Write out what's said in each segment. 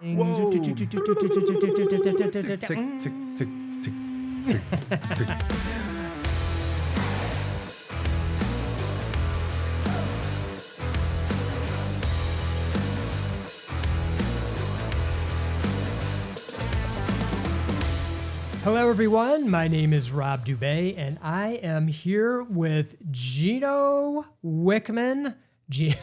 Whoa. Tick, tick, tick, tick, tick, tick, tick. Hello, everyone. My name is Rob Dube, and I am here with Gino Wickman. Gino,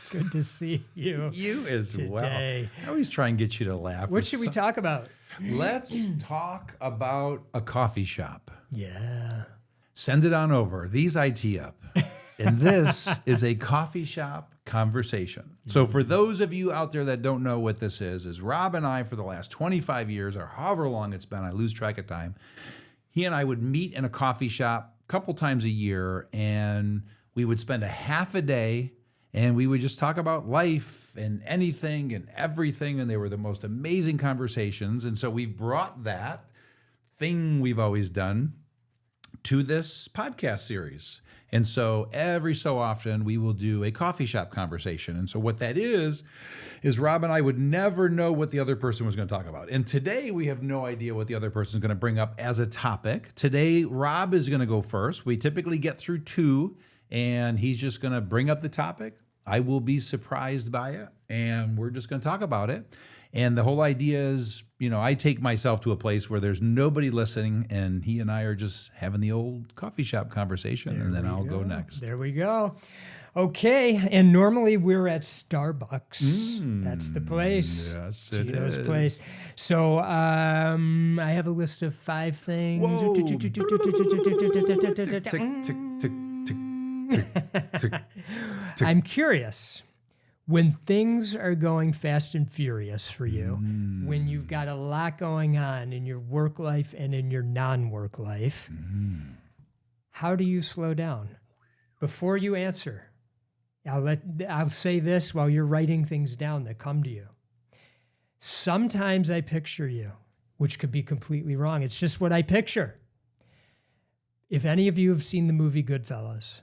good to see you. You as today. well. I always try and get you to laugh. What should we talk about? Let's talk about a coffee shop. Yeah. Send it on over. These IT up. And this is a coffee shop conversation. So for those of you out there that don't know what this is Rob and I, for the last 25 years, or however long it's been, I lose track of time, he and I would meet in a coffee shop a couple times a year, and we would spend a half a day, and we would just talk about life and anything and everything, and they were the most amazing conversations. And so we brought that thing we've always done to this podcast series. And so every so often we will do a coffee shop conversation. And so what that is Rob and I would never know what the other person was going to talk about. And today we have no idea what the other person is going to bring up as a topic. Today, Rob is going to go first. We typically get through two, and he's just going to bring up the topic. I will be surprised by it, and we're just going to talk about it. And the whole idea is, I take myself to a place where there's nobody listening, and he and I are just having the old coffee shop conversation, and then I'll go next. There we go. Okay, and normally we're at Starbucks. That's the place. Yes, it Gino's is. place. So I have a list of 5 things. Whoa. Tick, tick, tick, tick, tick, tick. I'm curious. When things are going fast and furious for you, when you've got a lot going on in your work life and in your non-work life, how do you slow down? Before you answer, I'll say this while you're writing things down that come to you. Sometimes I picture you, which could be completely wrong. It's just what I picture. If any of you have seen the movie Goodfellas,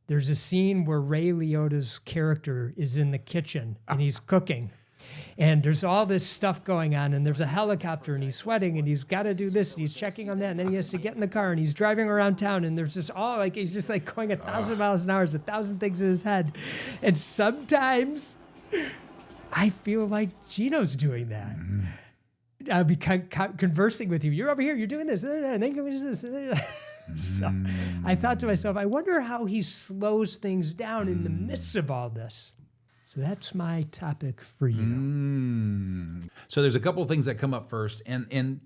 there's a scene where Ray Liotta's character is in the kitchen and he's cooking. And there's all this stuff going on, and there's a helicopter, and he's sweating, and he's got to do this, and he's checking on that, and then he has to get in the car, and he's driving around town, and there's this he's just like going 1,000 miles an hour. There's 1,000 things in his head. And sometimes I feel like Gino's doing that. I'll be conversing with you. You're over here, you're doing this, and then you're doing this. So I thought to myself, I wonder how he slows things down in the midst of all this. So that's my topic for you. So there's a couple of things that come up first. And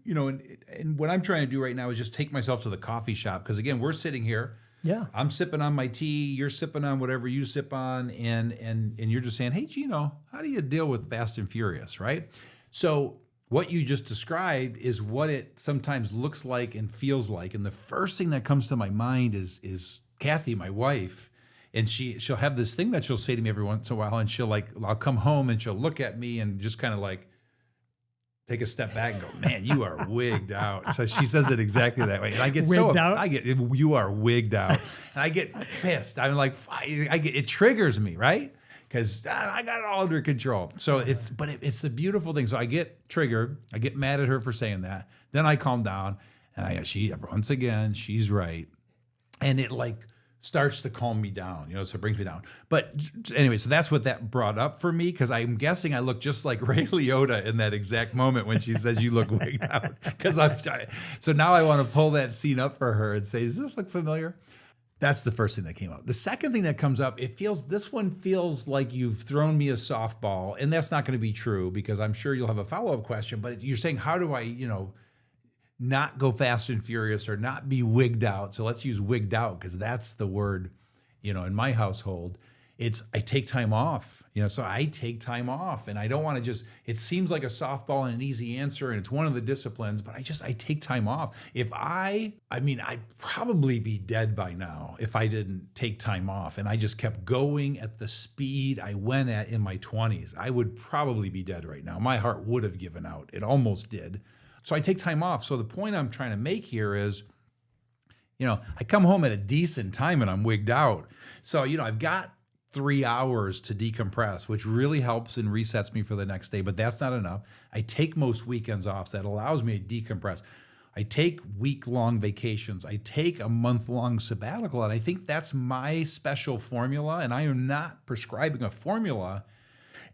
what I'm trying to do right now is just take myself to the coffee shop. Because again, we're sitting here. Yeah. I'm sipping on my tea. You're sipping on whatever you sip on. And you're just saying, hey, Gino, how do you deal with Fast and Furious, right? So what you just described is what it sometimes looks like and feels like. And the first thing that comes to my mind is Kathy, my wife. And she'll have this thing that she'll say to me every once in a while. And I'll come home and she'll look at me and just kind of like take a step back and go, man, you are wigged out. So she says it exactly that way. And I get you are wigged out. And I get pissed. I'm like, it triggers me, right? Because I got it all under control. So it's a beautiful thing. So I get triggered. I get mad at her for saying that. Then I calm down, and once again, she's right. And it like starts to calm me down, so it brings me down. But anyway, so that's what that brought up for me, because I'm guessing I look just like Ray Liotta in that exact moment when she says you look wigged out. So now I want to pull that scene up for her and say, does this look familiar? That's the first thing that came up. The second thing that comes up, this one feels like you've thrown me a softball, and that's not going to be true, because I'm sure you'll have a follow-up question, but you're saying, how do I, not go fast and furious or not be wigged out? So let's use wigged out, because that's the word, in my household. I take time off, so I take time off, and I don't want to it seems like a softball and an easy answer, and it's one of the disciplines, but I take time off. I'd probably be dead by now if I didn't take time off and I just kept going at the speed I went at in my 20s. I would probably be dead right now. My heart would have given out. It almost did. So I take time off. So the point I'm trying to make here is, I come home at a decent time and I'm wigged out. So, I've got 3 hours to decompress, which really helps and resets me for the next day. But that's not enough. I take most weekends off. So that allows me to decompress. I take week-long vacations. I take a month-long sabbatical. And I think that's my special formula. And I am not prescribing a formula.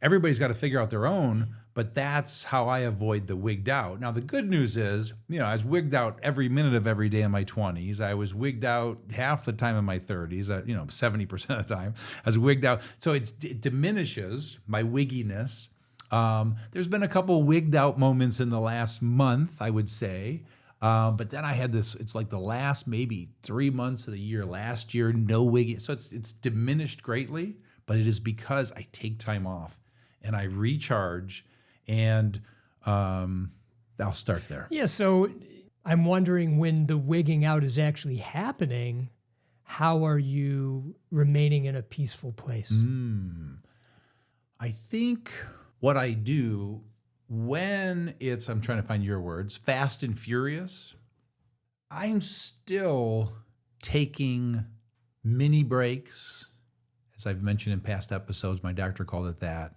Everybody's got to figure out their own, but that's how I avoid the wigged out. Now, the good news is, I was wigged out every minute of every day in my 20s. I was wigged out half the time in my 30s, 70% of the time. I was wigged out. So it diminishes my wigginess. There's been a couple wigged out moments in the last month, I would say. But then I had this, it's like the last maybe 3 months of the year, last year, no wigging. So it's diminished greatly, but it is because I take time off and I recharge, and I'll start there. Yeah, so I'm wondering, when the wigging out is actually happening, how are you remaining in a peaceful place? I think what I do when it's, I'm trying to find your words, fast and furious, I'm still taking mini breaks, as I've mentioned in past episodes. My doctor called it that,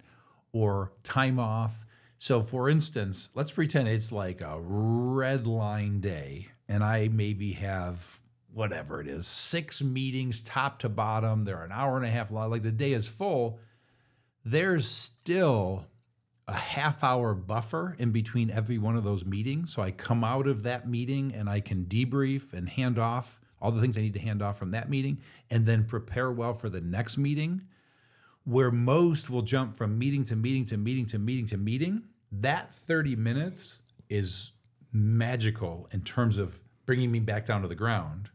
or time off. So for instance, let's pretend it's like a red line day and I maybe have whatever it is, 6 meetings top to bottom. They're an hour and a half long. Like the day is full. There's still a half-hour buffer in between every one of those meetings. So I come out of that meeting and I can debrief and hand off all the things I need to hand off from that meeting, and then prepare well for the next meeting, where most will jump from meeting to meeting to meeting to meeting to meeting. That 30 minutes is magical in terms of bringing me back down to the ground.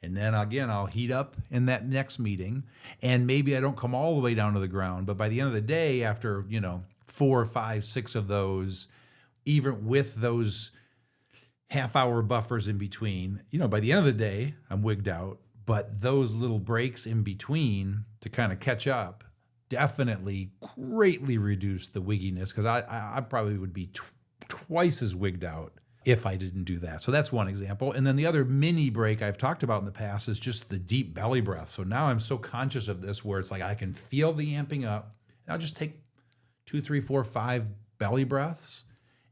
And then again, I'll heat up in that next meeting, and maybe I don't come all the way down to the ground, but by the end of the day, after, 4, 5, 6 of those, even with those half-hour buffers in between, by the end of the day, I'm wigged out. But those little breaks in between to kind of catch up definitely greatly reduce the wigginess, because I probably would be twice as wigged out if I didn't do that. So that's one example. And then the other mini break I've talked about in the past is just the deep belly breath. So now I'm so conscious of this, where it's like I can feel the amping up. And I'll just take 2, 3, 4, 5 belly breaths,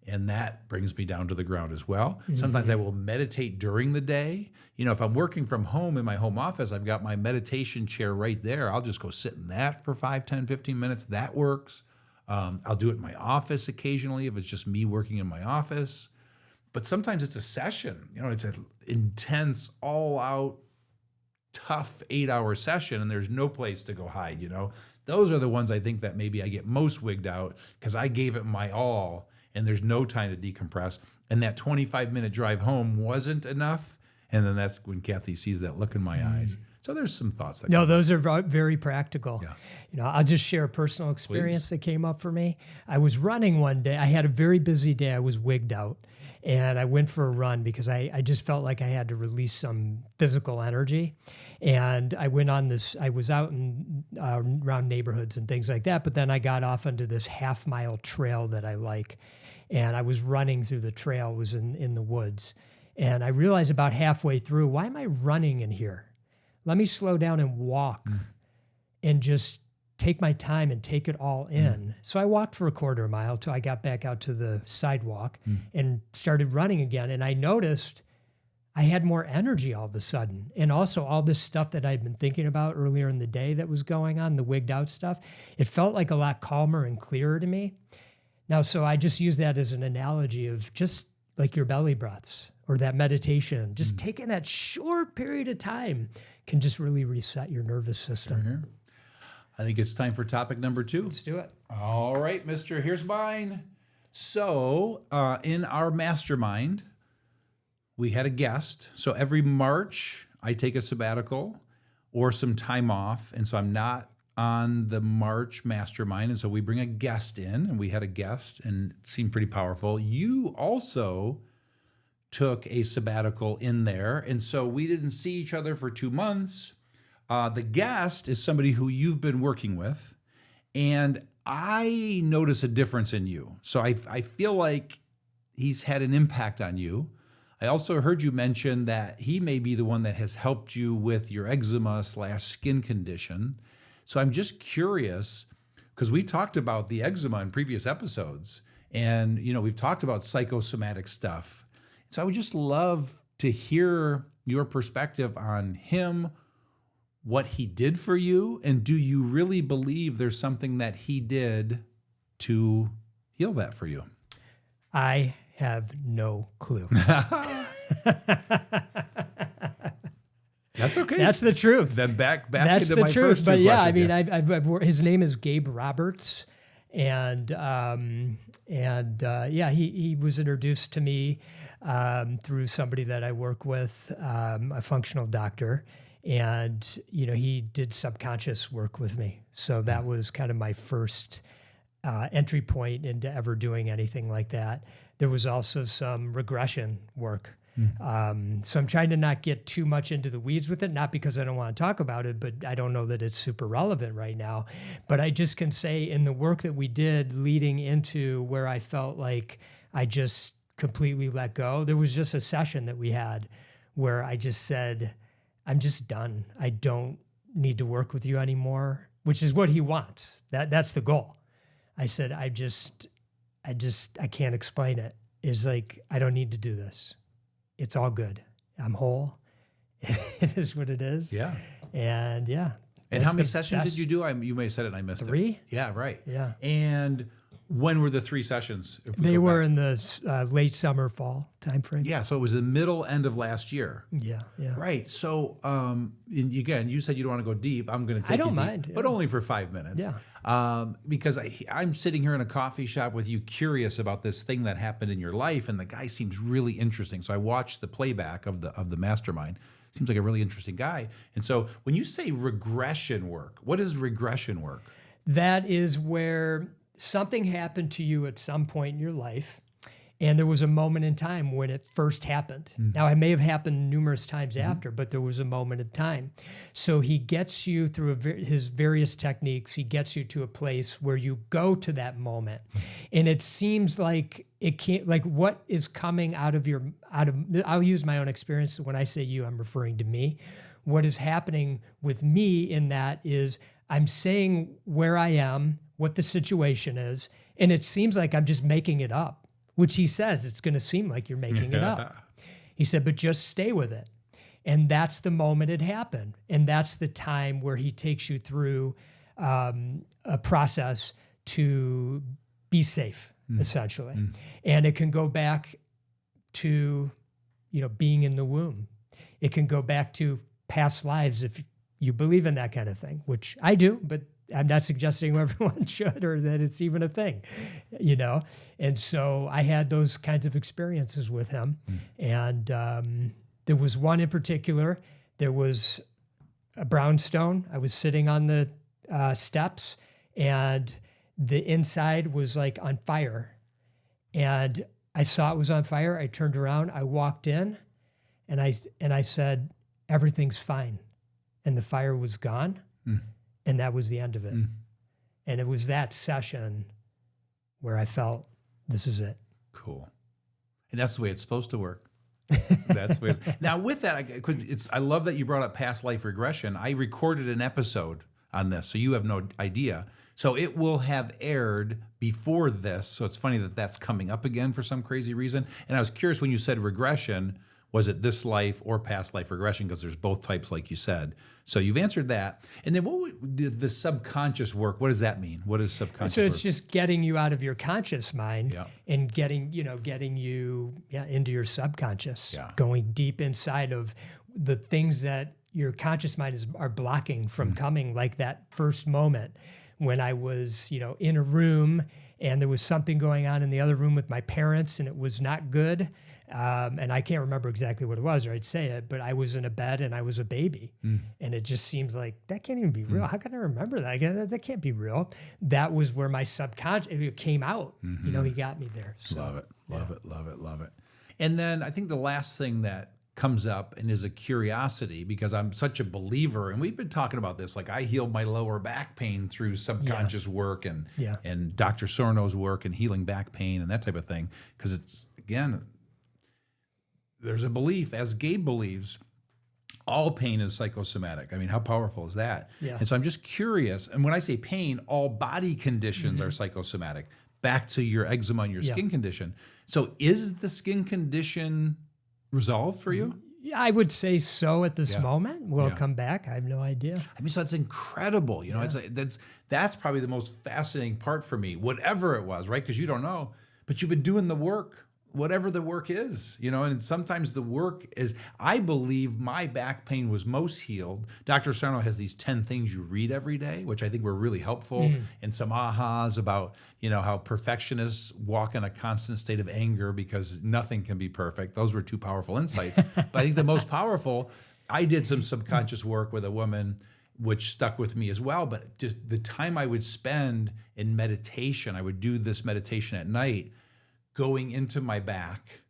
and that brings me down to the ground as well. Mm-hmm. Sometimes I will meditate during the day. If I'm working from home in my home office, I've got my meditation chair right there. I'll just go sit in that for 5, 10, 15 minutes. That works. I'll do it in my office occasionally if it's just me working in my office. But sometimes it's a session. It's an intense, all-out, tough 8-hour session, and there's no place to go hide, Those are the ones I think that maybe I get most wigged out, because I gave it my all, and there's no time to decompress. And that 25-minute drive home wasn't enough. And then that's when Kathy sees that look in my eyes. So there's some thoughts. Those are very practical. Yeah. I'll just share a personal experience that came up for me. I was running one day. I had a very busy day. I was wigged out. And I went for a run because I just felt like I had to release some physical energy. And I went on this, I was out in around neighborhoods and things like that. But then I got off onto this half-mile trail that I like. And I was running through the trail. It was in the woods. And I realized about halfway through, why am I running in here? Let me slow down and walk and just take my time and take it all in. So I walked for a quarter mile till I got back out to the sidewalk and started running again. And I noticed I had more energy all of a sudden. And also all this stuff that I'd been thinking about earlier in the day that was going on, the wigged out stuff, it felt like a lot calmer and clearer to me. Now, so I just use that as an analogy of just like your belly breaths or that meditation, just taking that short period of time can just really reset your nervous system. Sure. I think it's time for topic number 2. Let's do it. All right, mister, here's mine. So in our mastermind, we had a guest. So every March, I take a sabbatical or some time off. And so I'm not on the March mastermind. And so we bring a guest in, and we had a guest, and it seemed pretty powerful. You also took a sabbatical in there. And so we didn't see each other for 2 months. The guest is somebody who you've been working with, and I notice a difference in you. So I feel like he's had an impact on you. I also heard you mention that he may be the one that has helped you with your eczema / skin condition. So I'm just curious, because we talked about the eczema in previous episodes, and we've talked about psychosomatic stuff. So I would just love to hear your perspective on him, what he did for you, and do you really believe there's something that he did to heal that for you? I have no clue. That's okay. That's the truth. Then back That's into the my truth. first two But yeah, I questions. mean, I've his name is Gabe Roberts, and he was introduced to me through somebody that I work with, a functional doctor, and he did subconscious work with me. So that was kind of my first entry point into ever doing anything like that. There was also some regression work. So I'm trying to not get too much into the weeds with it, not because I don't want to talk about it, but I don't know that it's super relevant right now. But I just can say in the work that we did leading into where I felt like I just completely let go, there was just a session that we had where I just said, I'm just done. I don't need to work with you anymore, which is what he wants. That's the goal. I said, I can't explain it. It's like, I don't need to do this. It's all good. I'm whole. It is what it is. Yeah. And yeah. And how many sessions did you do? You may have said it and I missed 3? it. Yeah, right. Yeah. And when were the 3 sessions? They were in the late summer, fall timeframe. Yeah, so it was the end of last year. Yeah, yeah. Right. So, and again, you said you don't want to go deep. I'm going to take I don't you deep, mind, but yeah. only for 5 minutes. Yeah. Because I'm sitting here in a coffee shop with you, curious about this thing that happened in your life, and the guy seems really interesting. So I watched the playback of the mastermind. Seems like a really interesting guy. And so, when you say regression work, what is regression work? That is where something happened to you at some point in your life, and there was a moment in time when it first happened. Now, it may have happened numerous times after, but there was a moment of time. So he gets you through his various techniques. He gets you to a place where you go to that moment, and it seems like it can't. Like what is coming out of. I'll use my own experience when I say you. I'm referring to me. What is happening with me in that is I'm saying where I am, what the situation is, and it seems like I'm just making it up, which he says it's going to seem like you're making it up. He said, but just stay with it. And that's the moment it happened. And that's the time where he takes you through a process to be safe, essentially. And it can go back to, being in the womb. It can go back to past lives if you believe in that kind of thing, which I do, but I'm not suggesting everyone should or that it's even a thing, And so I had those kinds of experiences with him. And there was one in particular. There was a brownstone. I was sitting on the steps, and the inside was like on fire. And I saw it was on fire. I turned around. I walked in, and I said, everything's fine. And the fire was gone. And that was the end of it. And it was that session where I felt, this is it. Cool. And that's the way it's supposed to work. That's the way now with that, I love that you brought up past life regression. I recorded an episode on this, so you have no idea. So it will have aired before this. So it's funny that that's coming up again for some crazy reason. And I was curious when you said regression, was it this life or past life regression? Because there's both types, like you said. So you've answered that. And then what would the subconscious work? What does that mean? What is subconscious So work? it's just getting you out of your conscious mind and getting you into your subconscious, going deep inside of the things that your conscious mind are blocking from coming, like that first moment when I was, in a room and there was something going on in the other room with my parents and it was not good. And I can't remember exactly what it was, or I'd say it, but I was in a bed and I was a baby. And it just seems like that can't even be real. How can I remember that? That can't be real. That was where my subconscious came out. He got me there. So, love it. And then I think the last thing that comes up and is a curiosity, because I'm such a believer, and we've been talking about this, like I healed my lower back pain through subconscious work and Dr. Sorno's work and healing back pain and that type of thing. Because it's, again, there's a belief, as Gabe believes, all pain is psychosomatic. I mean, how powerful is that? Yeah. And so I'm just curious. And when I say pain, all body conditions are psychosomatic. Back to your eczema and your skin condition. So is the skin condition resolved for you? I would say so at this moment. Will it come back? I have no idea. I mean, so it's incredible. You know, it's like, that's probably the most fascinating part for me, whatever it was, right? Because you don't know, but you've been doing the work, whatever the work is, you know, and sometimes the work is, I believe my back pain was most healed. Dr. Sarno has these 10 things you read every day, which I think were really helpful, and some ahas about, you know, how perfectionists walk in a constant state of anger because nothing can be perfect. Those were two powerful insights. But I think the most powerful, I did some subconscious work with a woman which stuck with me as well, but just the time I would spend in meditation, I would do this meditation at night, going into my back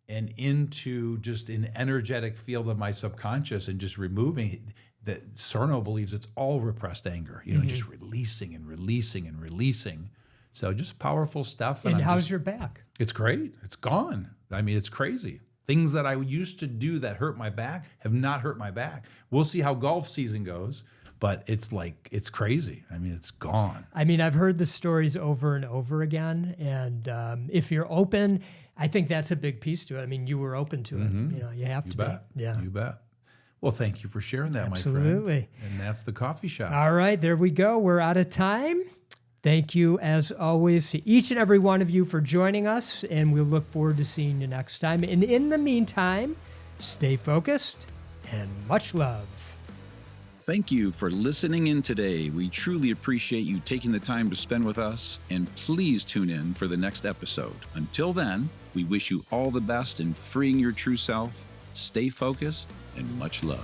and into just an energetic field of my subconscious and just removing that. Sarno believes it's all repressed anger, you know, just releasing and releasing and releasing. So just powerful stuff. And how's your back? It's great. It's gone. I mean, it's crazy. Things that I used to do that hurt my back have not hurt my back. We'll see how golf season goes. But it's like, it's crazy. I mean, it's gone. I mean, I've heard the stories over and over again. And if you're open, I think that's a big piece to it. I mean, you were open to it. You know, you have to bet. be. Yeah. You bet. Well, thank you for sharing that, my friend. Absolutely. And that's the coffee shop. All right, there we go. We're out of time. Thank you, as always, to each and every one of you for joining us. And we'll look forward to seeing you next time. And in the meantime, stay focused and much love. Thank you for listening in today. We truly appreciate you taking the time to spend with us, and please tune in for the next episode. Until then, we wish you all the best in freeing your true self. Stay focused and much love.